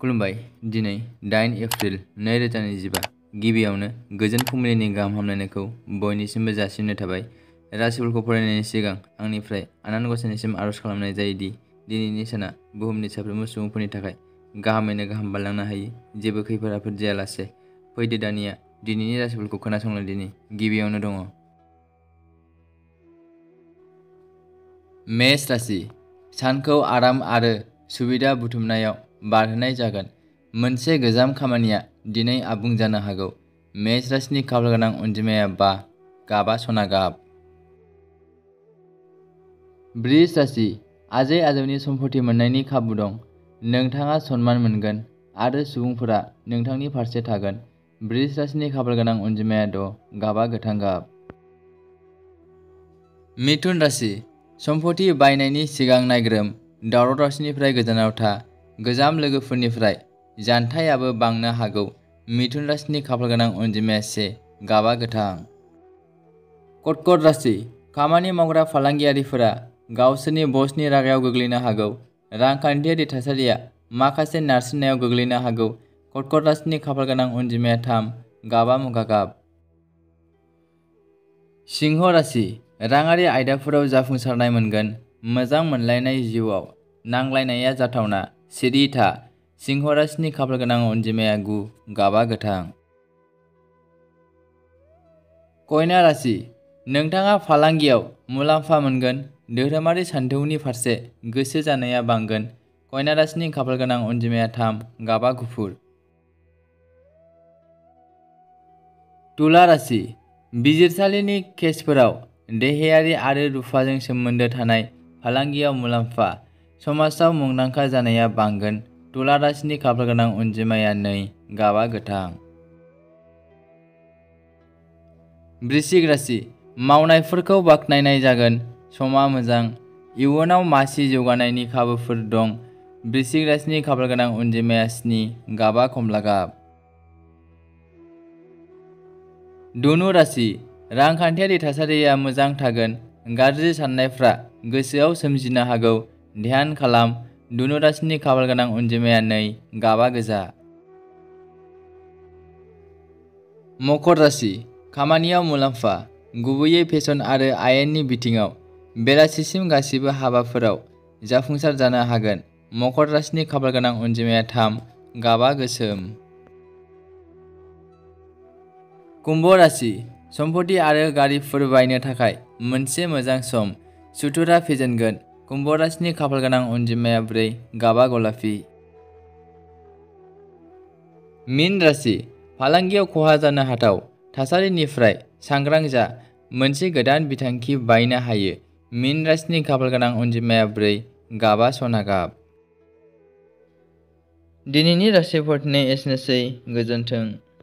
खुलुमबाय। दिनै 8 एप्रिल 2025 गिबियावनो गोजोन फुंबिलिनि गाहाम हामलायनायखौ बयनिसिमबो जासिहरनाय थाबाय। राशिफोरखौ फरायनायनि सिगां आंनिफ्राय आनान गसाइनिसिम आरज खालामनाय जायोदि दिनैनि साना बुहुमनि साफ्रोमबो सुबुंफोरनि थाखाय गाहामैनो गाहाम बारलांनो हायो, जेबो खैफोद आफोद जायालासे। फैदो दानिया दिनैनि राशिफोरखौ खोनासंलायदिनि। गिबियावनो दङ मेष राशि। सानखौ आराम आरो सुबिदा बुथुमनायाव बारहोनाय जागोन। मोनसे गोजाम खामानिया दिनै आबुं जानो हागौ। मेष राशिनि खाफालगोनां अनजिमाया 5, गाबा सना गाब। बृष राशि। आजै आजौनि सम्पति मोननायनि खाबु दं। नोंथाङा सनमान मोनगोन आरो सुबुंफोरा नोंथांनि फारसे थागोन। बृष राशिनि खाफालगोनां अनजिमाया 6, गाबा गोथां गाब। मिथुन राशि। सम्पति बायनायनि सिगां नायग्रोम। दावराव-दावसिनिफ्राय गोजानाव था। गोजाम लोगोफोरनिफ्राय जानथायाबो बांनो हागौ। मिथुन राशिनि खाफालगोनां अनजिमाया 1, गाबा गोथां। कर्कट राशि। खामानि मावग्रा फालांगियारिफोरा गावसोरनि बसनि रागायाव गोग्लैनो हागौ। रांखान्थियारि थासारिया माखासे नारसिननायाव गोग्लैनो हागौ। कर्कट राशिनि खाफालगोनां अनजिमाया 3, गाबा मुगा गाब। सिंह राशि। राङारि आयदाफोराव जाफुंसारनाय मोनगोन। मोजां मोनलायनाय जिउआव नांलायनाया जाथावना। सिरि था। सिंह राशिनि खाफालगोनां अनजिमाया 9, गाबा गोथां। कन्या राशि। नोंथाङा फालांगियाव मुलाम्फा मोनगोन। धोरोमारि सानथौनि फारसे गोसो जानाया बांगोन। कन्या राशिनि खाफालगोनां अनजिमाया 3, गाबा गुफुर। तुला राशि। बिजिरसालिनि केसफोराव देहायारि आरो रुफाजों सोमोन्दो थानाय फालांगियाव मुलाम्फा। समाजाव मुंदांखा जानाया बांगोन। तुला राशिनि खाफालगोनां अनजिमाया 2, गाबा गोथां। वृश्चिक राशि। मावनायफोरखौ बाख्नायनाय जागोन। समा मोजां। इयुनाव मासि जौगानायनि खाबुफोर दं। वृश्चिक राशिनि खाफालगोनां अनजिमाया 7, गाबा कमला गाब। धनु राशि। रांखान्थियारि थासारिया मोजां थागोन। गाज्रि साननायफ्रा गोसोआव सोमजिनो हागौ। ध्यान खालाम। धनु राशिनि खाफालगोनां अनजिमाया 2, गाबा गोजा। मकर राशि। खामानियाव मुलाम्फा, गुबैयै फेसन आरो आयेननि बिथिङाव। बेलासिसिम गासिबो हाबाफोराव जाफुंसार जानो हागोन। मकर राशिनि खाफालगोनां अनजिमाया 3, गाबा गोसोम। कुम्भ राशि। सम्पति आरो गारिफोर बायनो थाखाय मोनसे मोजां सम। सुथुरआ फेजेनगोन। कुम्भ राशिनि खाफालगोनां अनजिमाया 4, गाबा गलापि। मीन राशि। फालांगियाव खहा जानो हाथाव थासारिनिफ्राय सांग्रां जा। मोनसे गोदान बिथांखि बायनो हायो। मीन राशिनि खाफालगोनां अनजिमाया 4, गाबा सना गाब। दिनैनि राशिफोरनि एसेनोसै। गोजोन्थों।